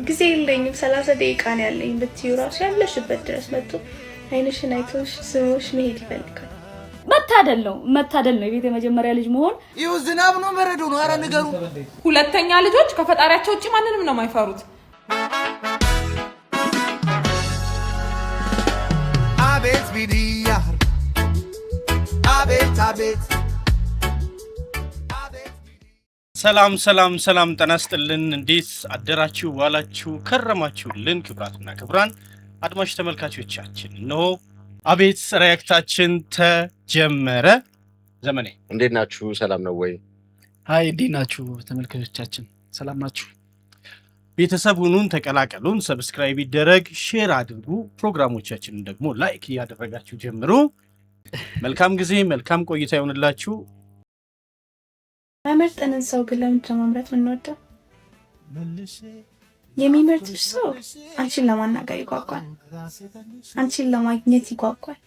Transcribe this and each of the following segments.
ጊዜ የለኝም 30 ደቂቃ ነው ያለኝ ብትዩ ራሱ ያለሽበት ድረስ መጥቶ አይንሽን አይቶሽ ስሞሽ መሄድ ይፈልጋል። መታደል ነው የቤት የመጀመሪያ ልጅ መሆን። ይኸው ዝናብ ነው መረዶ ነው። ኧረ ንገሩ። ሁለተኛ ልጆች ከፈጣሪያቸው ውጪ ማንንም ነው የማይፈሩት። አቤት ቢዲያ አቤት አቤት ሰላም ጤና ይስጥልን። እንዴት አደራችሁ ዋላችሁ ከረማችሁልን? ክብራትና ክብራን አድማጭ ተመልካቾቻችን ነው አቤት ሪያክታችን ተጀመረ። ዘመኔ እንዴት ናችሁ? ሰላም ነው ወይ? ሃይ እንዴት ናችሁ ተመልካቾቻችን? ሰላም ናችሁ? ቤተሰብ ሁኑን፣ ተቀላቀሉን፣ ሰብስክራይብ ይደረግ፣ ሼር አድርጉ፣ ፕሮግራሞቻችንን ደግሞ ላይክ እያደረጋችሁ ጀምሩ። መልካም ጊዜ መልካም ቆይታ ይሁንላችሁ። መመርጠንን ሰው ግን ለምን መምረጥ የምንወደው? የሚመርጥሽ ሰው አንቺን ለማናገር ይጓጓል፣ አንቺን ለማግኘት ይጓጓል።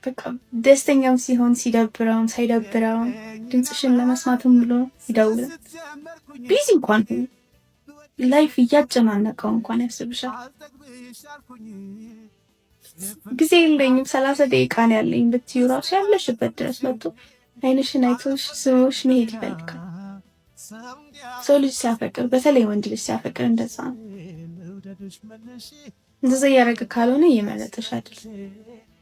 በቃ ደስተኛም ሲሆን ሲደብረውም ሳይደብረውም ድምፅሽን ለመስማትም ብሎ ይደውላል። ቢዚ እንኳን ላይፍ እያጨናነቀው እንኳን ያስብሻል። ጊዜ የለኝም 30 ደቂቃ ነው ያለኝ ብትዩ ራሱ ያለሽበት ድረስ መጥቶ አይንሽን አይቶሽ ስሞሽ መሄድ ይፈልጋል። ሰው ልጅ ሲያፈቅር በተለይ ወንድ ልጅ ሲያፈቅር እንደዛ ነው። እንደዛ ያረጋ ካልሆነ እየመረጠሽ አይደል?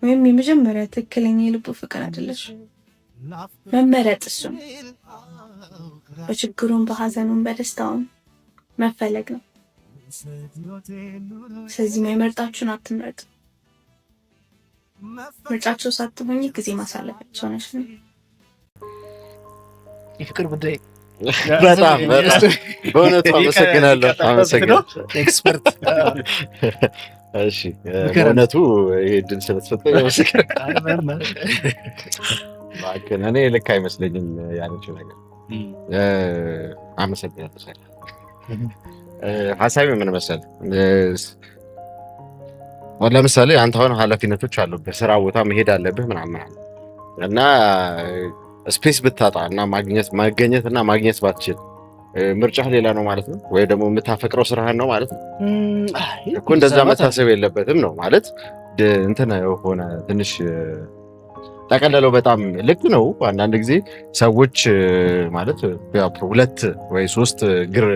ወይም የመጀመሪያ ትክክለኛ የልቡ ፍቅር አይደለሽ። መመረጥ እሱ ነው። በችግሩም በሐዘኑም በደስታውም መፈለግ ነው። ስለዚህ የመርጣችሁን አትምረጡ። ምርጫቸው ሳትሆኚ ጊዜ ማሳለፋቸው ነሽ ነው። የፍቅር ጉዳይ በጣም በእውነቱ አመሰግናለሁ። ኤክስፐርት እሺ፣ በእውነቱ ይሄ ድል ስለተሰጠኝ አመሰግናለሁ። እኔ ልክ አይመስለኝም ያለችው ነገር። አመሰግናለሁ። ሀሳቤ ምን መሰለህ፣ ለምሳሌ አንተ አሁን ኃላፊነቶች አሉብህ፣ ስራ ቦታ መሄድ አለብህ ምናምን እና ስፔስ ብታጣ እና ማግኘት እና ማግኘት ባትችል ምርጫህ ሌላ ነው ማለት ነው? ወይ ደግሞ የምታፈቅረው ስራህን ነው ማለት ነው እኮ። እንደዛ መታሰብ የለበትም ነው ማለት። እንትን ሆነ ትንሽ ጠቀለለው። በጣም ልክ ነው። አንዳንድ ጊዜ ሰዎች ማለት ሁለት ወይ ሶስት እግር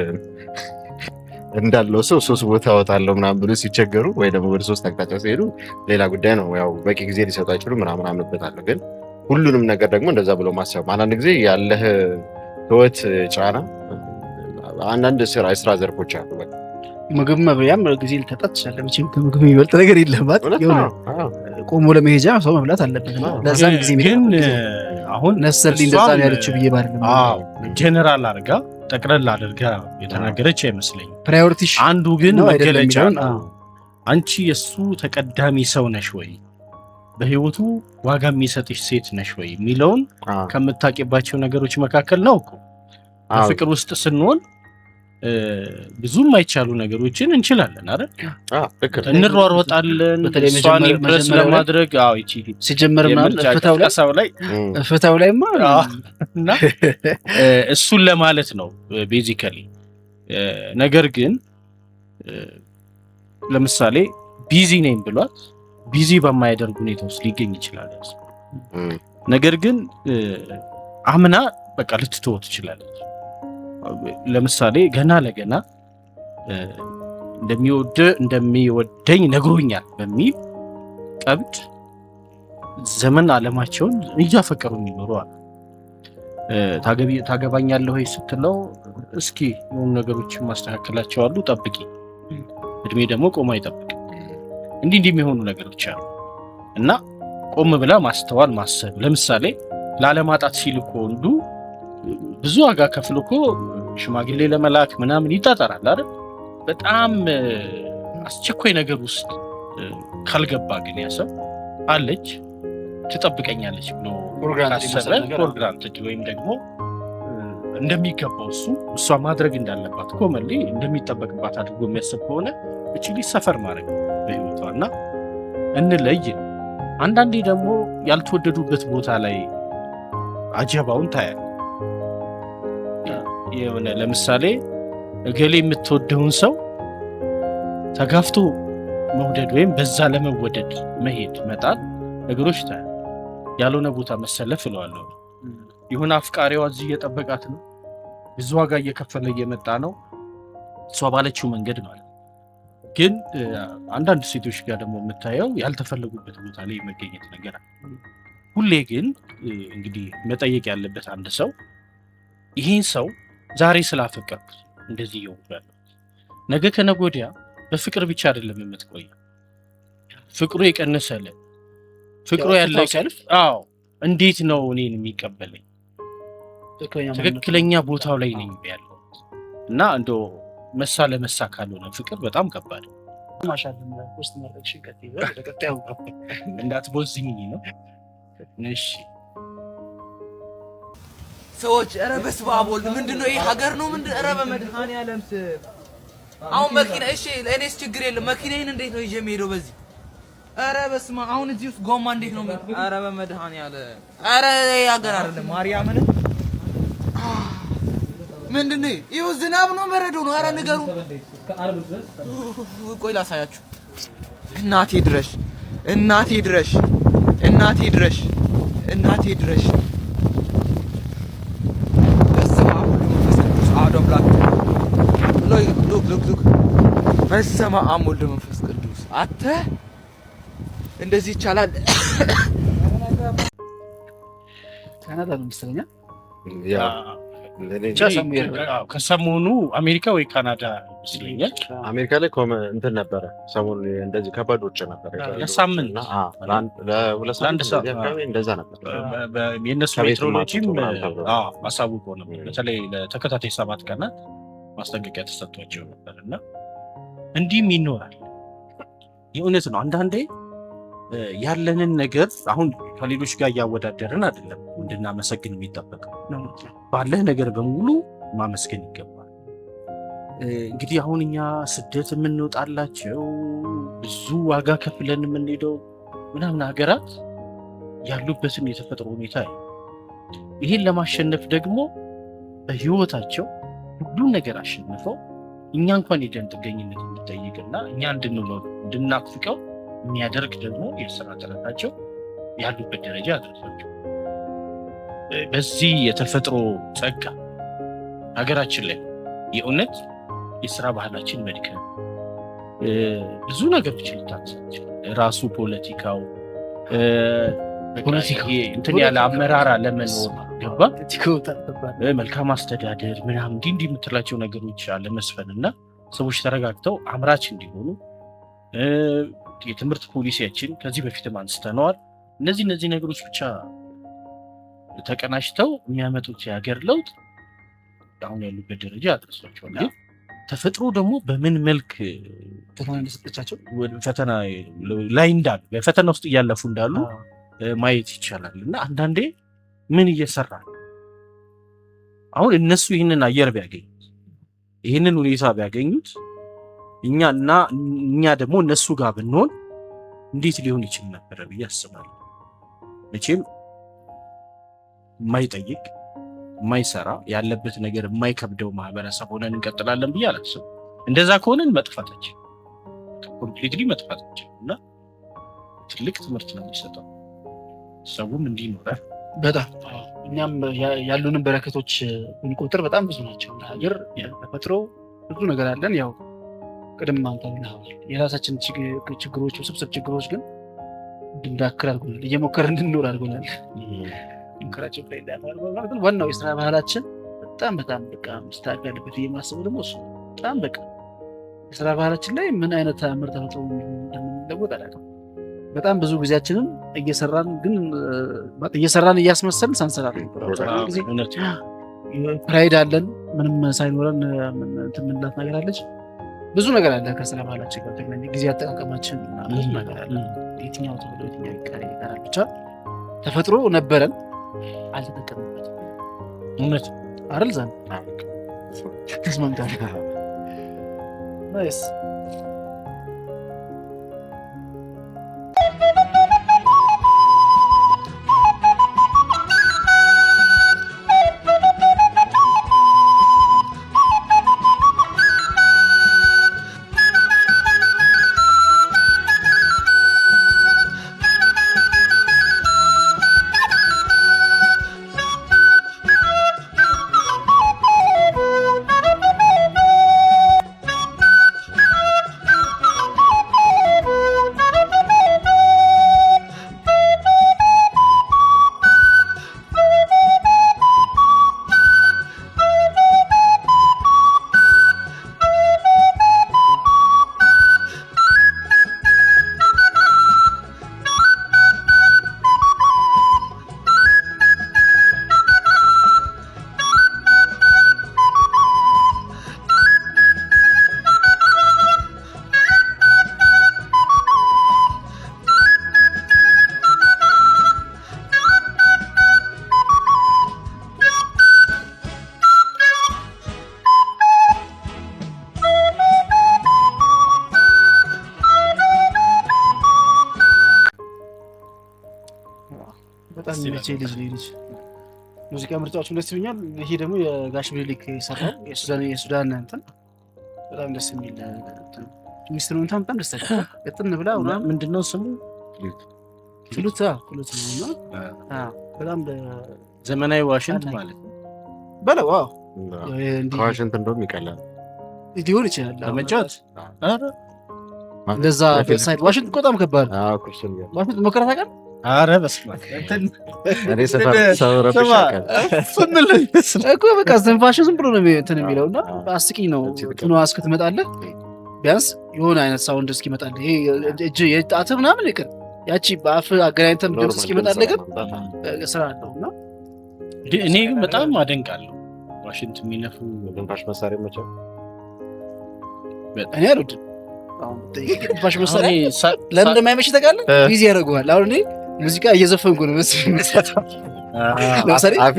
እንዳለው ሰው ሶስት ቦታ ወጣለው ምናምን ብሎ ሲቸገሩ ወይ ደግሞ ወደ ሶስት አቅጣጫ ሲሄዱ ሌላ ጉዳይ ነው። ያው በቂ ጊዜ ሊሰጡ አይችሉም ምናምን አምንበታለሁ። ግን ሁሉንም ነገር ደግሞ እንደዛ ብሎ ማሰብ አንዳንድ ጊዜ ያለህ ህይወት ጫና አንዳንድ የስራ ዘርፎች አሉ። ምግብ መብያም ጊዜ ልታጣ ትችላለህ። መቼም ከምግብ የሚበልጥ ነገር የለም። ቆሞ ለመሄጃ ሰው መብላት አለበት። ለዛም ጊዜ ግን አሁን ነሰርሊ እንደዛ ያለችው ብዬ ባል ነው። ጀነራል አድርጋ ጠቅለል አድርጋ የተናገረች አይመስለኝም። ፕራዮሪቲሽ አንዱ ግን መገለጫ አንቺ የሱ ተቀዳሚ ሰው ነሽ ወይ፣ በህይወቱ ዋጋ የሚሰጥሽ ሴት ነሽ ወይ የሚለውን ከምታውቂባቸው ነገሮች መካከል ነው እኮ። በፍቅር ውስጥ ስንሆን ብዙም አይቻሉ ነገሮችን እንችላለን አይደል? እንሯሯጣለን እሷን ኢምፕረስ ለማድረግ። አዎ እቺ ሲጀመር ፍታው ላይማ እና እሱን ለማለት ነው ቤዚካሊ። ነገር ግን ለምሳሌ ቢዚ ነኝ ብሏት ቢዚ በማይደርግ ሁኔታ ውስጥ ሊገኝ ይችላል። ነገር ግን አምና በቃ ልትተው ትችላለች። ለምሳሌ ገና ለገና እንደሚወደኝ ነግሮኛል በሚል ቀብድ ዘመን አለማቸውን እያፈቀሩ የሚኖሩ አሉ። ታገባኛለህ ወይ ስትለው እስኪ የሆኑ ነገሮችን ማስተካከላቸው አሉ፣ ጠብቂ፣ እድሜ ደግሞ ቆሞ አይጠብቅ፣ እንዲህ የሚሆኑ ነገሮች አሉ እና ቆም ብላ ማስተዋል ማሰብ። ለምሳሌ ላለማጣት ሲል እኮ ወንዱ ብዙ ዋጋ ከፍሎ እኮ ሽማግሌ ለመላክ ምናምን ይጣጣራል አይደል? በጣም አስቸኳይ ነገር ውስጥ ካልገባ ግን ያሰብ አለች ትጠብቀኛለች ብሎ ፕሮግራም ወይም ደግሞ እንደሚገባው እሷ ማድረግ እንዳለባት ኮመንሊ እንደሚጠበቅባት አድርጎ የሚያስብ ከሆነ እቺ ሰፈር ማድረግ በህይወቷና እንለይ። አንዳንዴ ደግሞ ያልተወደዱበት ቦታ ላይ አጀባውን ታያል። የሆነ ለምሳሌ እገሌ የምትወደውን ሰው ተጋፍቶ መውደድ ወይም በዛ ለመወደድ መሄድ መጣል ነገሮች ታያል። ያልሆነ ቦታ መሰለፍ እለዋለሁ። ይሁን አፍቃሪዋ እዚህ እየጠበቃት ነው፣ ብዙ ዋጋ እየከፈለ እየመጣ ነው፣ እሷ ባለችው መንገድ ማለት ነው። ግን አንዳንድ ሴቶች ጋር ደግሞ የምታየው ያልተፈለጉበት ቦታ ላይ መገኘት ነገር አለ። ሁሌ ግን እንግዲህ መጠየቅ ያለበት አንድ ሰው ይህን ሰው ዛሬ ስላፈቀርኩት እንደዚህ ይሆናል፣ ነገ ከነገ ወዲያ በፍቅር ብቻ አይደለም የምትቆየው። ፍቅሩ የቀነሰለ ፍቅሩ ያለቀልፍ እንዴት ነው እኔን የሚቀበለኝ? ትክክለኛ ቦታው ላይ ነኝ ያለው እና እንደው መሳ ለመሳ ካልሆነ ፍቅር በጣም ከባድ ነው። ማሻአላ ፖስት ማድረግ ሽንቀት ይበል ለቀጣዩ እንዳትቦዝኝ ነው። እሺ ሰዎች ኧረ በስመ አብ ወልድ ምንድነው ይሄ ሀገር ነው ምንድን ኧረ በመድኃኒዓለም አሁን መኪና እሺ ለእኔስ ችግር የለም መኪናዬን እንዴት ነው ይዤ የምሄደው በዚህ ኧረ በስመ አብ አሁን እዚህ ውስጥ ጎማ እንዴት ነው ኧረ በመድኃኒዓለም ኧረ ሀገር አይደለም ማርያምን ምንድነው ይኸው ዝናብ ነው በረዶ ነው ኧረ ንገሩ ቆይ ላሳያችሁ እናቴ ድረሽ እናቴ ድረሽ እናቴ ድረሽ እናቴ ድረሽ ሉክ በስመ አብ ወልድ መንፈስ ቅዱስ አተ እንደዚህ ይቻላል። ካናዳ ነው መሰለኝ ከሰሞኑ አሜሪካ ወይ ካናዳ ይመስለኛል። አሜሪካ ላይ እንትን ነበረ ሰሞኑ እንደዚህ ከባድ ውጭ ነበረ ለሳምንት ለሁለት ሳምንት እንደዛ ነበር። የእነሱ ሜትሮሎጂም አሳውቆ ነበር። በተለይ ለተከታታይ 7 ቀናት ማስጠንቀቂያ ተሰጥቷቸው ነበር እና እንዲህም ይኖራል። የእውነት ነው። አንዳንዴ ያለንን ነገር አሁን ከሌሎች ጋር እያወዳደርን አይደለም እንድናመሰግን የሚጠበቀው። ባለህ ነገር በሙሉ ማመስገን ይገባል። እንግዲህ አሁን እኛ ስደት የምንወጣላቸው ብዙ ዋጋ ከፍለን የምንሄደው ምናምን ሀገራት ያሉበትን የተፈጥሮ ሁኔታ ይሄን ለማሸነፍ ደግሞ በህይወታቸው ሁሉን ነገር አሸንፈው እኛ እንኳን ሄደን ጥገኝነት እንድጠይቅና እኛ እንድንኖር እንድናፍቀው የሚያደርግ ደግሞ የስራ ጥረታቸው ያሉበት ደረጃ አድርሷቸው በዚህ የተፈጥሮ ጸጋ ሀገራችን ላይ የእውነት የስራ ባህላችን መድከም ብዙ ነገሮች ልታንሳቸው ራሱ ፖለቲካው እንትን ያለ አመራር አለመኖር ገባ መልካም አስተዳደር ምናምን እንዲህ የምትላቸው ነገሮች አለመስፈንና ሰዎች ተረጋግተው አምራች እንዲሆኑ የትምህርት ፖሊሲያችን ከዚህ በፊትም አንስተነዋል። እነዚህ ነገሮች ብቻ ተቀናጅተው የሚያመጡት የሀገር ለውጥ አሁን ያሉበት ደረጃ አድርሷቸዋል። ግን ተፈጥሮ ደግሞ በምን መልክ ፈተና እንደሰጠቻቸው ፈተና ላይ እንዳሉ በፈተና ውስጥ እያለፉ እንዳሉ ማየት ይቻላል። እና አንዳንዴ ምን እየሰራ አሁን እነሱ ይህንን አየር ቢያገኙት ይህንን ሁኔታ ቢያገኙት እኛ ደግሞ እነሱ ጋር ብንሆን እንዴት ሊሆን ይችል ነበር ብዬ አስባለሁ። መቼም የማይጠይቅ የማይሰራ ያለበት ነገር የማይከብደው ማህበረሰብ ሆነን እንቀጥላለን ብዬ አላስብም። እንደዛ ከሆነን መጥፋታችን ኮምፕሊትሊ መጥፋታችን እና ትልቅ ትምህርት ነው የሚሰጠው ሰውም እንዲኖረ በጣም እኛም ያሉንን በረከቶች ብንቆጥር በጣም ብዙ ናቸው። ሀገር ተፈጥሮ ብዙ ነገር አለን። ያው ቅድም አንተው የራሳችን ችግሮች ውስብስብ ችግሮች ግን እንድንዳክር አድርጎናል። እየሞከርን እንድንኖር አድርጎናል። እንከራችን ላይ እንዳለ ዋናው የስራ ባህላችን በጣም በቃ መስተካከል ያለበት የማስበው ደግሞ እሱ በጣም በቃ የስራ ባህላችን ላይ ምን አይነት ምርት ተፈጥሮ እንደምንለወጥ አላውቅም። በጣም ብዙ ጊዜያችንን እየሰራን እያስመሰልን ሳንሰራ ጊዜ ፕራይድ አለን። ምንም ሳይኖረን ምንላት ነገር አለች። ብዙ ነገር አለ ከስራ ባህላችን ጋር ተገናኘ። ጊዜ አጠቃቀማችን ብዙ ነገር አለ። የትኛው ተብሎ የትኛው ይቀራል። ብቻ ተፈጥሮ ነበረን አልተጠቀምንበትም። እውነት አይደል? ዛን ተስማምታል። ናይስ በጣም ልጅ ሙዚቃ ምርጫዎቹ ደስ ይሉኛል። ይሄ ደግሞ የጋሽ ምኒልክ የሰራው የሱዳን እንትን በጣም ደስ የሚል ሚኒስትሩ እንትን በጣም ደስ ይላል። እጥን ብላ ምንድነው ስሙ ፍሉት ነውና በጣም ዘመናዊ ዋሽንት ማለት ነው በለው። ዋሽንት እንደውም ይቀላል ሊሆን ይችላል ለመጫወት። እንደዛ ሳይድ ዋሽንት በጣም ከባድ ዋሽንት ሞከራ ታውቃለህ? ኧረ በስመ አብ እኔ ሰፈር እኮ በቃ ትንፋሽ ዝም ብሎ ነው እንትን የሚለው እና አስቂኝ ነው። እንትኗ እስክትመጣለህ ቢያንስ የሆነ አይነት ሳውንድ እስኪመጣልህ ይሄ እጅ የጣትህ ምናምን ይቅር ያቺ በአፍ አገናኝተን ድምፅ እስኪመጣልህ ግን ስራ አለው እና እኔ ግን በጣም አደንቃለሁ ዋሽንት የሚነፉ ትንፋሽ መሳሪያ መቼም እኔ አልወድም። ትንፋሽ መሳሪያ ለምን እንደማይመች ታውቃለህ? ቢዚ ያደርገዋል። አሁን እኔ ሙዚቃ እየዘፈንኩ ነው መሰለኝ ለምሳሌ አፍ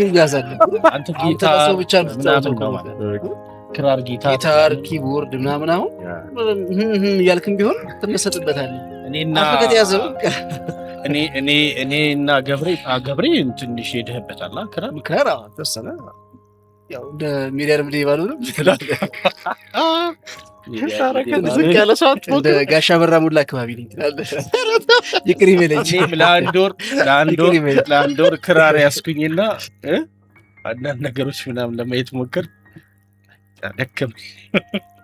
ይያዛል። አንተ ጊታር ብቻ ነው ክራር ጊታር ኪቦርድ ምናምን አሁን እያልክም ቢሆን ትመሰጥበታለህ። እኔና ገብሬ ትንሽ ሄደህበታል። ክራር ተወሰነ ያው እንደ ሚሊየን ምድ ባሉንም እንደ ጋሻ በራ ሙላ አካባቢ ነኝ ትላለህ። ይቅር ይበለኝ። ለአንድ ወር ክራር ያስኩኝና አንዳንድ ነገሮች ምናምን ለማየት ሞክር ደከም።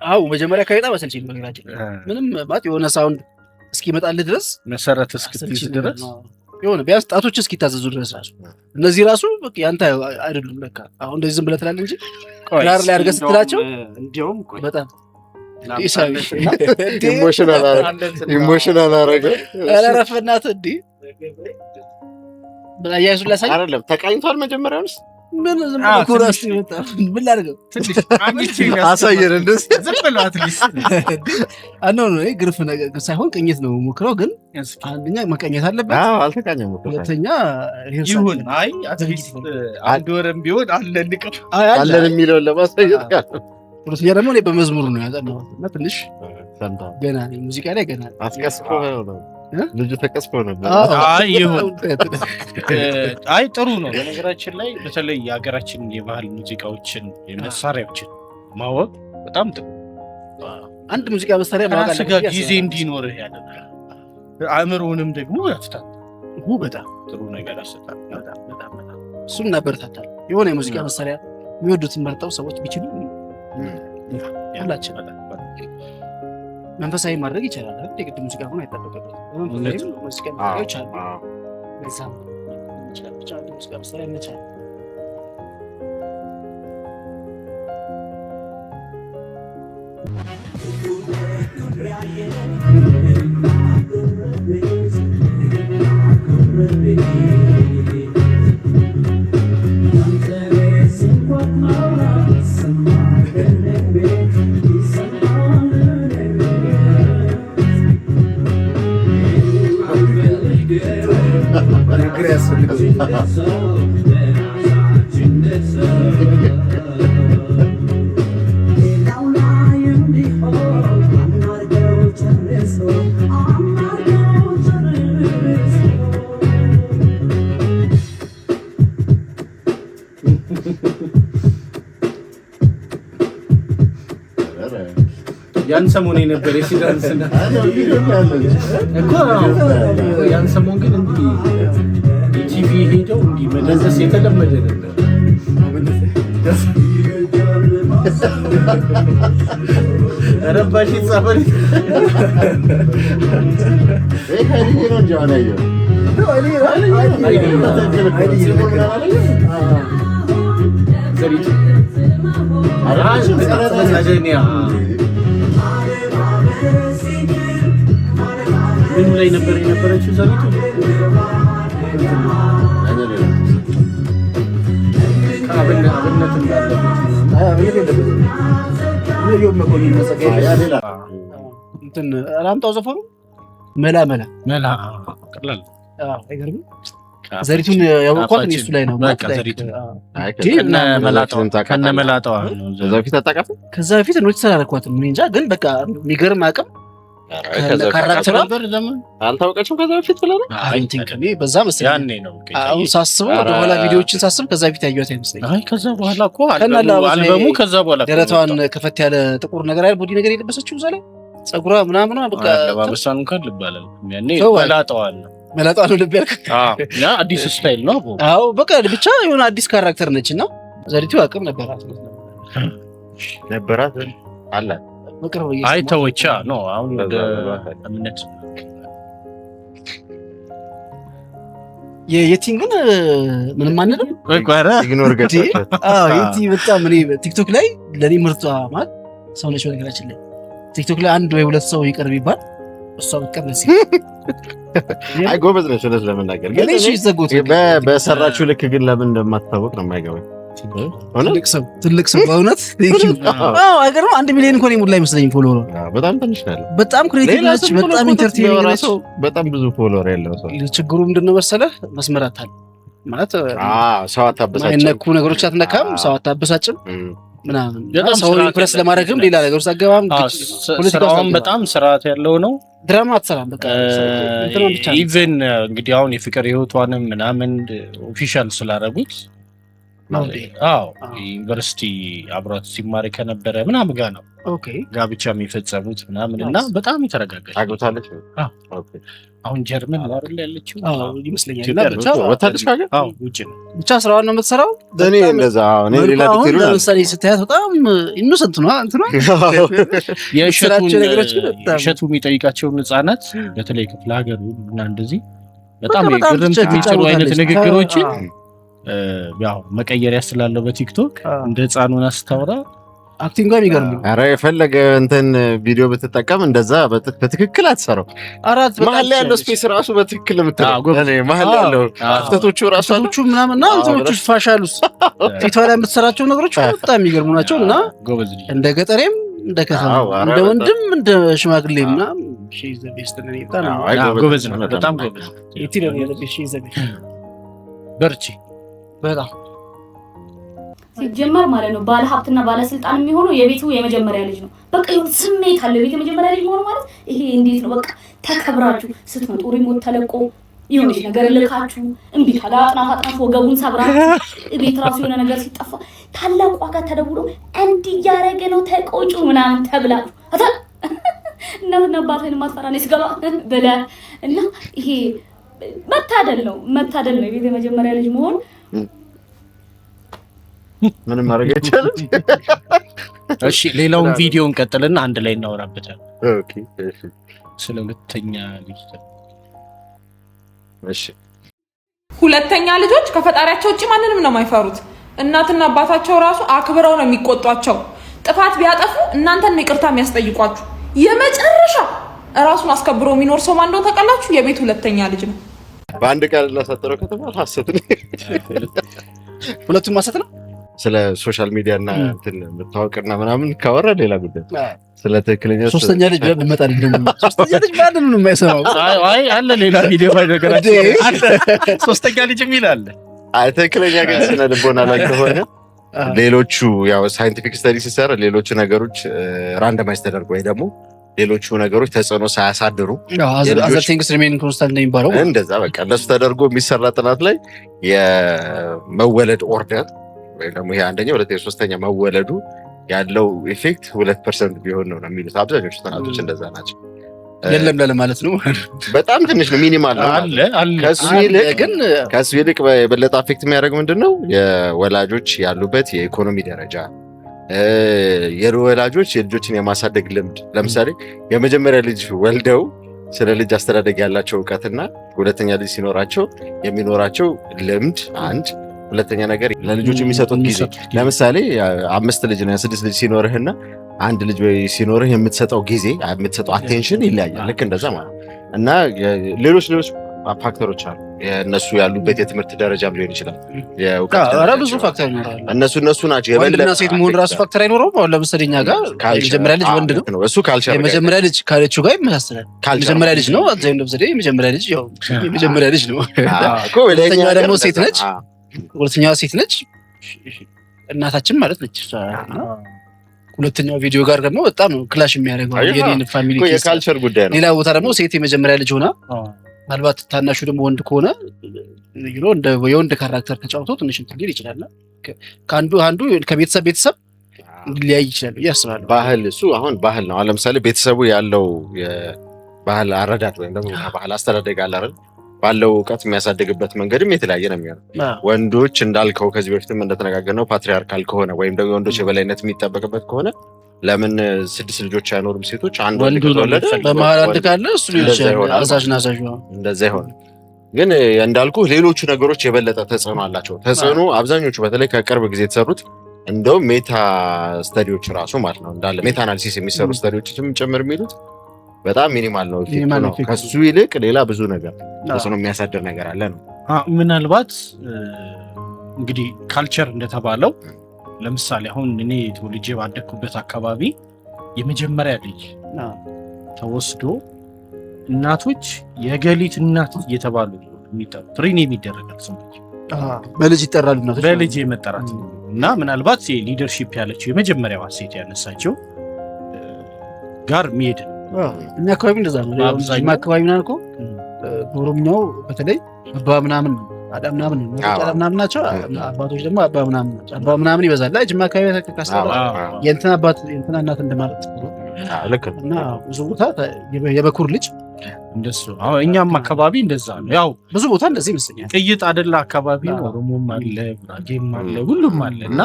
አዎ መጀመሪያ ከይጣ መሰልችኝ በግራችን ምንም ማለት የሆነ ሳውንድ እስኪመጣልህ ድረስ መሰረት እስክትይዝ ድረስ የሆነ ቢያንስ ጣቶች እስኪታዘዙ ድረስ ራሱ እነዚህ ራሱ ያንተ አይደሉም ለካ። አሁን እንደዚህ ዝም ብለህ ትላለህ እንጂ ክራር ላይ አድርገህ ስትላቸው እንዲያውም በጣም ኢሞሽናል አረገ። አላረፈናት እንዴ በያይሱ ላሳይ አይደለም ተቃኝቷል። መጀመሪያውስ ምን ዝም ብሎ ኮራስ ይወጣ ምን ላድርገው ትንሽ አንቺ አሳየን እንደስ ዝም ብሎ አትሊስት አኖ ነው ግርፍ ነገር ሳይሆን ቅኝት ነው ሞክረው። ግን አንደኛ መቀኘት አለበት። አዎ አልተቃኘም። ሁለተኛ ይሁን አይ አትሊስት አንድ ወርም ቢሆን አለን የሚለውን ለማሳየት ጋር ሁለተኛ ደግሞ እኔ በመዝሙር ነው ያጠናሁት እና ትንሽ ገና ነኝ ሙዚቃ ላይ ገና አስቀስፎ ነው ልጁ ተቀስፎ ነበር። አይ ይሁን አይ ጥሩ ነው። በነገራችን ላይ በተለይ የሀገራችን የባህል ሙዚቃዎችን የመሳሪያዎችን ማወቅ በጣም ጥሩ። አንድ ሙዚቃ መሳሪያ ማወቅ አለበት ጊዜ እንዲኖርህ ያደርጋል። አእምሮንም ደግሞ ያፍታል። በጣም ጥሩ ነገር ያሰጣል። በጣም እሱን እናበረታታለን። የሆነ የሙዚቃ መሳሪያ የሚወዱትን መርጠው ሰዎች ቢችሉ ሁላችን መንፈሳዊ ማድረግ ይቻላል። የግድ ሙዚቃ ሆኖ አይጠበቅበትም። ሙዚቃ መሳሪያዎች አሉ። በዛም ብቻ ሙዚቃ መሳሪያ እንችላለን። ያን ሰሞን የነበረ ሲዳንስ እኮ ያን ሰሞን ግን እንዲህ ቲቪ ሄደው እንዲህ መደንዘስ የተለመደ ነበር። ረባሽ ጻፈሪ ምን ላይ ነበር የነበረችው ዘሪቱ? አብነት እንትን አላምጣው ዘፈኑ መላ ቀላል አይገርም። ዘሪቱን ያወቅኳት እኔ እሱ ላይ ነው። በቃ ዘሪቱ ከነ መላጣዋ ከዛ በፊት አጣቃፍ ከዛ በፊት ነው ተሰራረኳት። ምን እንጃ ግን በቃ የሚገርም አቅም ካራክተር አልታወቀችም ከዛ በፊት ብለህ ነው? አይ ቲንክ እኔ በዛ መሰለኝ ያኔ ነው አሁን ሳስበው ወደኋላ ቪዲዮዎችን ሳስብ ከዛ በፊት ያየኋት አይመስለኝም። አይ ከዛ በኋላ እኮ አልበሙ ከዛ በኋላ ደረቷን ከፈት ያለ ጥቁር ነገር አይደል ቦዲ ነገር የለበሰችው እዛ ላይ ጸጉሯ ምናምን በቃ ለባበሷን እንኳን ልባላል ያኔ መላጣዋል መላጣው ልብ ያልክ ያ አዲስ ስታይል ነው። አዎ በቃ ብቻ የሆነ አዲስ ካራክተር ነችና ዘሪቱ አቅም ነበራት አለ በቅርብ አይ ተወቻ ነው አሁን ወደ እምነት የቲን ግን ምንም አንልም ጓራ ኢግኖር ገጭ የቲ በጣም እኔ ቲክቶክ ላይ ለኔ ምርጧ ማለት ሰው ነች። በነገራችን ላይ ቲክቶክ ላይ አንድ ወይ ሁለት ሰው ይቀርብ ይባል እሷ በቀር ነች። አይ ጎበዝ ነች ለመናገር ግን እሺ ይዘጉት በሰራችሁ ልክ ግን ለምን እንደማታወቅ ነው የማይገባኝ። ትልቅ ሰው በእውነት አይገርም። 1 ሚሊዮን እንኳን የሞላ አይመስለኝም ፎሎወር። በጣም ትንሽ ነው። በጣም ክሬቲቭ ነች። በጣም ኢንተርቴይኒንግ ነች። በጣም ብዙ ፎሎወር ያለው ሰው ችግሩ ምንድነው መሰለህ? መስመር አታል ማለት ሰው አታበሳጭም፣ የማይነኩ ነገሮች አትነካም፣ ሰው አታበሳጭም ምናምን ሰው ኢምፕረስ ለማድረግም ሌላ ነገር ውስጥ አገባም። ፖለቲካውን በጣም ስርዓት ያለው ነው። ድራማ አትሰራም። በቃ ኢቭን እንግዲህ አሁን የፍቅር ህይወቷንም ምናምን ኦፊሻል ስላደረጉት ዩኒቨርሲቲ አብሯት ሲማር ከነበረ ምናምን ጋር ነው ጋብቻ የሚፈጸሙት ምናምን እና በጣም የተረጋጋች አግብታለች። አሁን ጀርመን ነው አይደል ያለችው ይመስለኛል። ብቻ ስራዋን ነው የምትሰራው። እኔ እንደዛ እኔ ሌላ ዲቴል ነው ለምሳሌ ስታያት በጣም ኢኖሰንት ነው እንትና የእሸቱ የሚጠይቃቸውን ህጻናት በተለይ ክፍለ ሀገር እና እንደዚህ በጣም የግርምት የሚጭሩ አይነት ንግግሮችን ያው መቀየሪያ ስላለው በቲክቶክ እንደ ህፃኑን አስታውራ አክቲንግ ጋር ይገርም። ኧረ የፈለገ እንትን ቪዲዮ ብትጠቀም እንደዛ በትክክል አትሰራው። መሀል ያለው ስፔስ ራሱ በትክክል የምትለው መሀል ያለው ክፍተቶቹ ራሳቶቹ ምናምን እና እንትኖቹ ፋሻሉስ ፊቷ ላይ የምትሰራቸው ነገሮች በጣም የሚገርሙ ናቸው እና እንደ ገጠሬም እንደ ከተማ እንደ ወንድም እንደ ሽማግሌ ምናምን ሺዝ ዘ ቤስት ነው። ጎበዝ ነው፣ በጣም ጎበዝ በርቺ በጣም ሲጀመር ማለት ነው። ባለ ሀብትና ባለስልጣን የሚሆነው የቤቱ የመጀመሪያ ልጅ ነው። በቃ ይሁን ስሜት አለ። ቤት የመጀመሪያ ልጅ መሆኑ ማለት ይሄ እንዴት ነው? በቃ ተከብራችሁ ስትመጡ ሪሞት ተለቆ የሆነች ነገር ልካችሁ እምቢ ካለ አጥናፍ ወገቡን ሰብራችሁ ቤት ራሱ የሆነ ነገር ሲጠፋ ታላቅ ዋጋ ተደውሎ እንዲህ እያደረገ ነው ተቆጩ ምናምን ተብላችሁ አታ እናትና አባቴን ማጥፋራ ነው ስገባ ብለህ እና ይሄ መታደል ነው የቤት የመጀመሪያ ልጅ መሆን። ምንም ማድረግ አይቻልም። እሺ ሌላውን ቪዲዮ እንቀጥልና አንድ ላይ እናወራበታለን። ኦኬ እሺ። ስለ ሁለተኛ ልጅ እሺ። ሁለተኛ ልጆች ከፈጣሪያቸው ውጪ ማንንም ነው የማይፈሩት። እናትና አባታቸው ራሱ አክብረው ነው የሚቆጧቸው። ጥፋት ቢያጠፉ እናንተን ነው ይቅርታ የሚያስጠይቋችሁ። የመጨረሻ ራሱን አስከብሮ የሚኖር ሰው ማን እንደሆነ ታውቃላችሁ? የቤት ሁለተኛ ልጅ ነው። በአንድ ቃል ላሳጠረው ከተማ ሐሰት ነው። ሁለቱም ሐሰት ነው። ስለ ሶሻል ሚዲያ እና እንትን መታወቅና ምናምን ካወራ ሌላ ጉዳይ። ስለ ትክክለኛ ሶስተኛ ልጅ ብለን እንመጣለን። ደግሞ ሶስተኛ ልጅ ማንን ነው የማይሰማው? አይ አለ ሌላ ቪዲዮ ባይነገራችሁ አለ ሶስተኛ ልጅ የሚል አለ። አይ ትክክለኛ ግን ስነ ልቦና ላይ ከሆነ ሌሎቹ ያው ሳይንቲፊክ ስተዲ ሲሰራ ሌሎቹ ነገሮች ራንደማይዝ ተደርጎ ወይ ደግሞ ሌሎቹ ነገሮች ተጽዕኖ ሳያሳድሩ other things remain constant ነው የሚባለው። እንደዛ በቃ እንደሱ ተደርጎ የሚሰራ ጥናት ላይ የመወለድ ኦርደር ወይ ደግሞ ይሄ አንደኛ ሁለተኛ ሶስተኛ መወለዱ ያለው ኢፌክት 2% ቢሆን ነው የሚሉት አብዛኞቹ ጥናቶች እንደዛ ናቸው። የለም ለማለት ነው። በጣም ትንሽ ነው፣ ሚኒማል ነው አለ። ከሱ ይልቅ የበለጠ አፌክት የሚያደርግ ምንድነው የወላጆች ያሉበት የኢኮኖሚ ደረጃ፣ የወላጆች የልጆችን የማሳደግ ልምድ። ለምሳሌ የመጀመሪያ ልጅ ወልደው ስለ ልጅ አስተዳደግ ያላቸው እውቀትና ሁለተኛ ልጅ ሲኖራቸው የሚኖራቸው ልምድ አንድ፣ ሁለተኛ ነገር ለልጆች የሚሰጡት ጊዜ። ለምሳሌ 5 ልጅ እና 6 ልጅ ሲኖርህና አንድ ልጅ ሲኖርህ የምትሰጠው ጊዜ የምትሰጠው አቴንሽን ይለያያል። ልክ እንደዛ ማለት እና ሌሎች ፋክተሮች አሉ። የእነሱ ያሉበት የትምህርት ደረጃም ሊሆን ይችላል። ብዙ ፋክተር ይኖራል። እነሱ ናቸው። ወንድና ሴት መሆን ራሱ ፋክተር አይኖረውም። አሁን ለምሳሌ እኛ ጋር የመጀመሪያ ልጅ ወንድ ነው፣ እሱ ካልቸር የመጀመሪያ ልጅ ካለችው ጋር ይመሳሰላል። የመጀመሪያ ልጅ ነው አዛኝ ለምሳሌ የመጀመሪያ ልጅ ያው የመጀመሪያ ልጅ ነው። ሁለተኛ ደግሞ ሴት ነች። ሁለተኛዋ ሴት ነች፣ እናታችን ማለት ነች። ሁለተኛው ቪዲዮ ጋር ደግሞ በጣም ነው ክላሽ የሚያደርገው የኔን ፋሚሊ የካልቸር ጉዳይ ነው። ሌላ ቦታ ደግሞ ሴት የመጀመሪያ ልጅ ሆና ምናልባት ታናሹ ደግሞ ወንድ ከሆነ እንደ የወንድ ካራክተር ተጫውቶ ትንሽ እንትን ሊል ይችላል። አንዱ ከቤተሰብ ሊያይ ይችላል ያስባል። ባህል እሱ አሁን ባህል ነው። ለምሳሌ ቤተሰቡ ያለው የባህል አረዳድ ወይም ደግሞ ባህል አስተዳደግ አለ አይደል? ባለው እውቀት የሚያሳድግበት መንገድም የተለያየ ነው የሚሆነው። ወንዶች እንዳልከው ከዚህ በፊትም እንደተነጋገርነው ፓትሪያርካል ከሆነ ወይም ደግሞ የወንዶች የበላይነት የሚጠበቅበት ከሆነ ለምን 6 ልጆች አይኖርም? ሴቶች አንድ ወንድ ከተወለደ በመሀል አንድ ካለ እሱ አዛዥ እንደዛ ይሆናል። ግን እንዳልኩ ሌሎቹ ነገሮች የበለጠ ተጽዕኖ አላቸው። ተጽዕኖ አብዛኞቹ በተለይ ከቅርብ ጊዜ የተሰሩት እንደውም ሜታ ስተዲዎች ራሱ ማለት ነው እንዳለ ሜታ አናሊሲስ የሚሰሩ ስተዲዎችም ጭምር የሚሉት በጣም ሚኒማል ነው ነው። ከሱ ይልቅ ሌላ ብዙ ነገር ተጽዕኖ የሚያሳድር ነገር አለ ነው። ምናልባት እንግዲህ ካልቸር እንደተባለው ለምሳሌ አሁን እኔ ተወልጄ ባደግኩበት አካባቢ የመጀመሪያ ልጅ ተወስዶ እናቶች የገሊት እናት እየተባሉ ትሬን የሚደረጋል ሰዎች በልጅ ይጠራሉ እናቶች በልጅ የመጠራት እና ምናልባት ሊደርሺፕ ያለችው የመጀመሪያዋ ሴት ያነሳቸው ጋር የሚሄድ እኛ አካባቢ እንደዛ ነው። ጅማ አካባቢ ምናምን እኮ በኦሮምኛው በተለይ አባ ምናምን አዳ ምናምን ምናምን ናቸው። አባቶች ደግሞ አባ ምናምን ናቸው። አባ ምናምን ይበዛል። ጅማ አካባቢ ተከካስተው የእንትና አባት የእንትና እናት እንደማለት ልክ እና ብዙ ቦታ የበኩር ልጅ እንደሱ አሁን እኛም አካባቢ እንደዛ ነው። ያው ብዙ ቦታ እንደዚህ ይመስለኛል። ቅይጥ አይደለ አካባቢ ኦሮሞም አለ ጉራጌም አለ ሁሉም አለ እና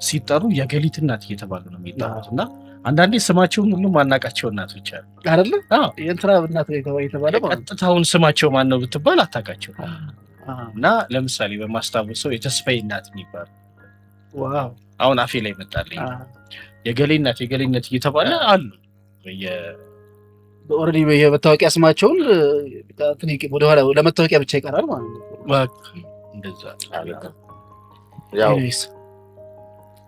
ሲጠሩ የገሊት እናት እየተባሉ ነው የሚጠሩት እና አንዳንዴ ስማቸውን ሁሉ ማናቃቸው እናቶች አሉ አይደለ? የእንትና እናት የተባለ ቀጥታውን ስማቸው ማን ነው ብትባል አታውቃቸው። እና ለምሳሌ በማስታወሰው የተስፋዬ እናት የሚባል ዋው አሁን አፌ ላይ መጣልኝ። የገሌ እናት እየተባለ አሉ ኦልሬዲ የመታወቂያ ስማቸውን ወደኋላ ለመታወቂያ ብቻ ይቀራል ማለት ነው። እንደዛ ያው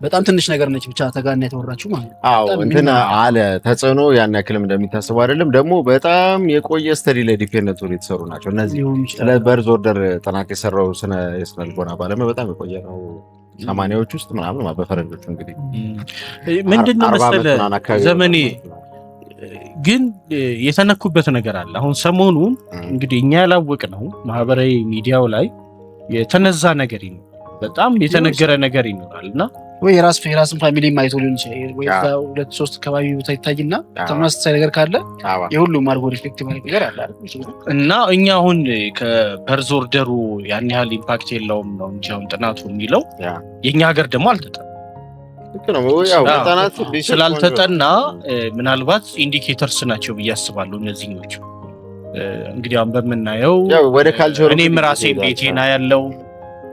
በጣም ትንሽ ነገር ነች ብቻ ተጋና የተወራችሁ ማለት ነው። አዎ እንትና አለ ተጽዕኖ ያን ያክልም እንደሚታሰቡ አይደለም። ደግሞ በጣም የቆየ ስተዲ ላይ ዲፔንደንት ሆኖ የተሰሩ ናቸው እነዚህ። ስለ በርዝ ኦርደር ጥናት የሰራው የስነ ልቦና ባለሙያ በጣም የቆየ ነው። 80ዎች ውስጥ ምናምን በፈረንጆቹ እንግዲህ ምንድነው መሰለ ዘመኔ ግን የተነኩበት ነገር አለ። አሁን ሰሞኑን እንግዲህ እኛ ያላወቅ ነው ማህበራዊ ሚዲያው ላይ የተነዛ ነገር ነው። በጣም የተነገረ ነገር ይኖራልና ወይ የራስን ፋሚሊ ማይቶ ሊሆን ይችላል ወይ ሁለት ሶስት ከባቢ ቦታ ይታይና ተመሳሳይ ነገር ካለ የሁሉም አርጎ ሪፍሌክት ማለት ነገር አለ እና እኛ አሁን ከበርዝ ኦርደሩ ያን ያህል ኢምፓክት የለውም ነው እንጂ አሁን ጥናቱ የሚለው የኛ ሀገር ደግሞ አልተጠናም። ስላልተጠና ምናልባት ኢንዲኬተርስ ናቸው ብዬ አስባለሁ እነዚህኞቹ። እንግዲህ አሁን በምናየው እኔም ራሴ ቤቴና ያለው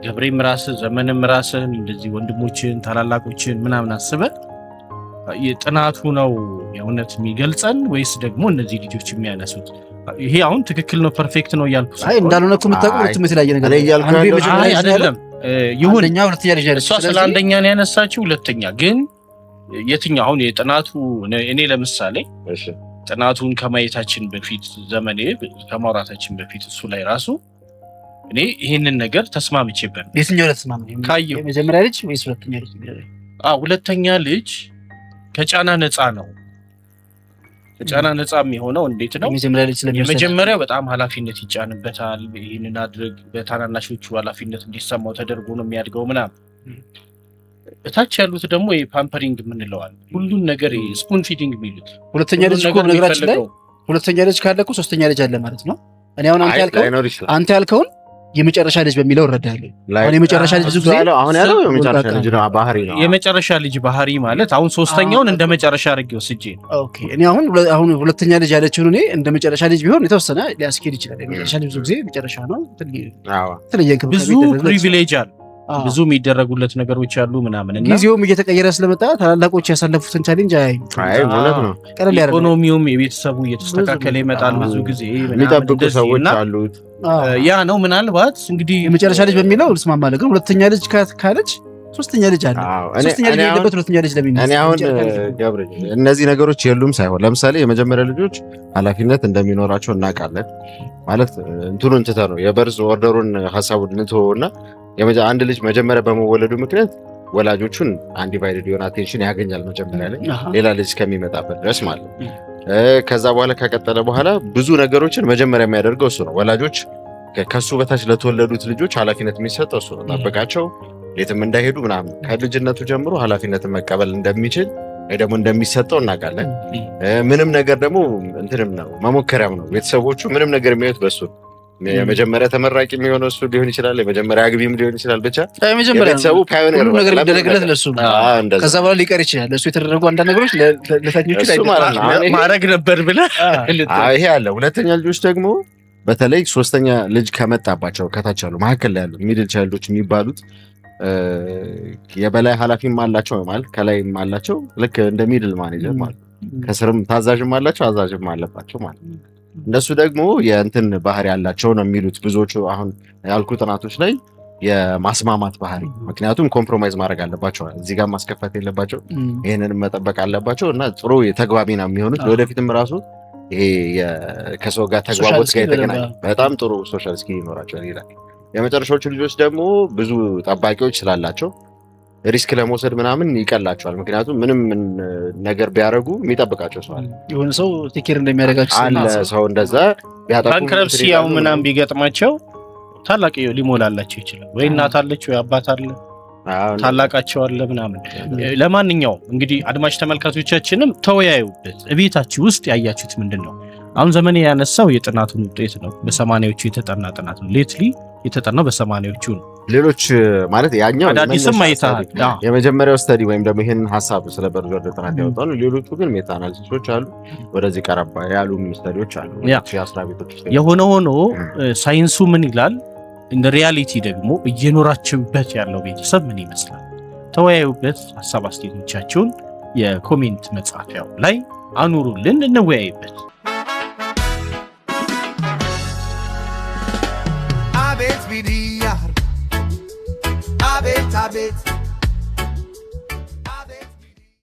ገብሬም ራስህ ዘመንም ራስህን እንደዚህ ወንድሞችን ታላላቆችን ምናምን አስበህ የጥናቱ ነው የእውነት የሚገልጸን ወይስ ደግሞ እነዚህ ልጆች የሚያነሱት? ይሄ አሁን ትክክል ነው ፐርፌክት ነው እያልኩ እንዳልሆነ እኮ የምታውቁት ሁለቱም የተለያየ ነገር አይደለም። ይሁን እሷ ስለ አንደኛ ነው ያነሳችው። ሁለተኛ ግን የትኛው አሁን የጥናቱ እኔ ለምሳሌ ጥናቱን ከማየታችን በፊት ዘመኔ ከማውራታችን በፊት እሱ ላይ ራሱ እኔ ይሄንን ነገር ተስማምቼበት ነው። የትኛው ለተስማምኝ ካየው የመጀመሪያ ልጅ ወይስ ሁለተኛ ልጅ? ሁለተኛ ልጅ ከጫና ነፃ ነው። ከጫና ነፃ የሚሆነው እንዴት ነው? የመጀመሪያው በጣም ኃላፊነት ይጫንበታል። ይህንን አድርግ፣ በታናናሾቹ ኃላፊነት እንዲሰማው ተደርጎ ነው የሚያድገው ምናምን። እታች ያሉት ደግሞ የፓምፐሪንግ የምንለዋል ሁሉን ነገር ስፑን ፊዲንግ የሚሉት። ሁለተኛ ልጅ እኮ ነገራችን ላይ ሁለተኛ ልጅ ካለ እኮ ሶስተኛ ልጅ አለ ማለት ነው። እኔ አሁን አንተ ያልከውን የመጨረሻ ልጅ በሚለው እረዳለሁ። አሁን የመጨረሻ ልጅ ብዙ ጊዜ አሁን ያለው የመጨረሻ ልጅ ነው ባህሪ ነው። የመጨረሻ ልጅ ባህሪ ማለት አሁን ሶስተኛውን እንደ መጨረሻ አድርጌ ወስጄ ነው። ኦኬ እኔ አሁን ሁለተኛ ልጅ ያለችው እኔ እንደ መጨረሻ ልጅ ቢሆን የተወሰነ ሊያስኬድ ይችላል። የመጨረሻ ልጅ ብዙ ጊዜ መጨረሻ ነው። ብዙ ፕሪቪሌጅ አለ፣ ብዙ የሚደረጉለት ነገሮች አሉ ምናምን እና ጊዜውም እየተቀየረ ስለመጣ ታላላቆች ያሳለፉትን ቻሌንጅ ማለት ነው። ኢኮኖሚውም የቤተሰቡ እየተስተካከለ ይመጣል። ብዙ ጊዜ የሚጠብቁ ሰዎች አሉት። ያ ነው ምናልባት እንግዲህ የመጨረሻ ልጅ በሚለው ልስማማለሁ። ግን ሁለተኛ ልጅ ካለች ሶስተኛ ልጅ አለ። ሶስተኛ ልጅ ያለበት ሁለተኛ ልጅ ለምን? እኔ አሁን ገብረ እነዚህ ነገሮች የሉም ሳይሆን ለምሳሌ የመጀመሪያ ልጆች ኃላፊነት እንደሚኖራቸው እናውቃለን። ማለት እንትኑን ትተህ ነው የበርዝ ኦርደሩን ሐሳቡን እንትውና አንድ ልጅ መጀመሪያ በመወለዱ ምክንያት ወላጆቹን አንዲቫይድድ የሆነ አቴንሽን ያገኛል መጀመሪያ ላይ ሌላ ልጅ ከሚመጣበት ድረስ ማለት ነው። ከዛ በኋላ ከቀጠለ በኋላ ብዙ ነገሮችን መጀመሪያ የሚያደርገው እሱ ነው። ወላጆች ከሱ በታች ለተወለዱት ልጆች ኃላፊነት የሚሰጠው እሱ ነው። ጠብቃቸው የትም እንዳይሄዱ ምናምን ከልጅነቱ ጀምሮ ኃላፊነትን መቀበል እንደሚችል ወይ ደግሞ እንደሚሰጠው እናውቃለን። ምንም ነገር ደግሞ እንትንም ነው መሞከሪያም ነው። ቤተሰቦቹ ምንም ነገር የሚያዩት በሱ የመጀመሪያ ተመራቂ የሚሆነው እሱ ሊሆን ይችላል፣ የመጀመሪያ አግቢም ሊሆን ይችላል። ብቻ ቤተሰቡ ፓዮኒር ነው ነገር ሊደረግለት ለሱ ነው። ከዛ በኋላ ሊቀር ይችላል። ለሱ የተደረጉ አንዳንድ ነገሮች ለታኞቹ ላይ ማድረግ ነበር ብለህ ይሄ አለ። ሁለተኛ ልጆች ደግሞ በተለይ ሶስተኛ ልጅ ከመጣባቸው ከታች ያሉ መካከል ላይ ያሉ ሚድል ቻይልዶች የሚባሉት የበላይ ኃላፊም አላቸው ማለት ከላይም አላቸው። ልክ እንደ ሚድል ማኔጀር ማለት ከስርም ታዛዥም አላቸው አዛዥም አለባቸው ማለት ነው። እነሱ ደግሞ የእንትን ባህሪ ያላቸው ነው የሚሉት ብዙዎቹ አሁን ያልኩ ጥናቶች ላይ የማስማማት ባህሪ። ምክንያቱም ኮምፕሮማይዝ ማድረግ አለባቸው፣ እዚህ ጋር ማስከፈት የለባቸው፣ ይሄንን መጠበቅ አለባቸው እና ጥሩ የተግባቢ ነው የሚሆኑት። ወደፊትም ራሱ ይሄ ከሰው ጋር ተግባቦት ጋር የተገናኘ በጣም ጥሩ ሶሻል ስኪል ይኖራቸዋል ይላል። የመጨረሻዎቹ ልጆች ደግሞ ብዙ ጠባቂዎች ስላላቸው ሪስክ ለመውሰድ ምናምን ይቀላቸዋል። ምክንያቱም ምንም ነገር ቢያደርጉ የሚጠብቃቸው ሰው አለ፣ የሆነ ሰው ቴኬር እንደሚያደርጋቸው አለ። ሰው እንደዛ ቢያጠቁ ባንክረፕሲ ያው ምናምን ቢገጥማቸው ታላቅ ሊሞላላቸው ይችላል። ወይ እናት አለች ወይ አባት አለ ታላቃቸው አለ ምናምን። ለማንኛውም እንግዲህ አድማጭ ተመልካቾቻችንም ተወያዩበት። እቤታችሁ ውስጥ ያያችሁት ምንድነው? አሁን ዘመኔ ያነሳው የጥናቱን ውጤት ነው። በ80ዎቹ የተጠና ጥናት ነው። ሌትሊ የተጠናው በ80ዎቹ ነው። ሌሎች ማለት ያኛው አዳዲስም አይተሃል። የመጀመሪያው ስተዲ ወይም ደግሞ ይሄን ሐሳብ ስለ በርገር ጥናት ያወጣው ነው። ሌሎቹ ግን ሜታ አናሊሲሶች አሉ፣ ወደዚህ ቀረባ ያሉ ስተዲዎች አሉ። የሆነ ሆኖ ሳይንሱ ምን ይላል? እንደ ሪያሊቲ ደግሞ እየኖራችሁበት ያለው ቤተሰብ ምን ይመስላል? ተወያዩበት። ሐሳብ አስተያየቶቻችሁን የኮሜንት መጻፊያው ላይ አኑሩልን፣ እንወያይበት። አቤት ቢዲያ አቤት አቤት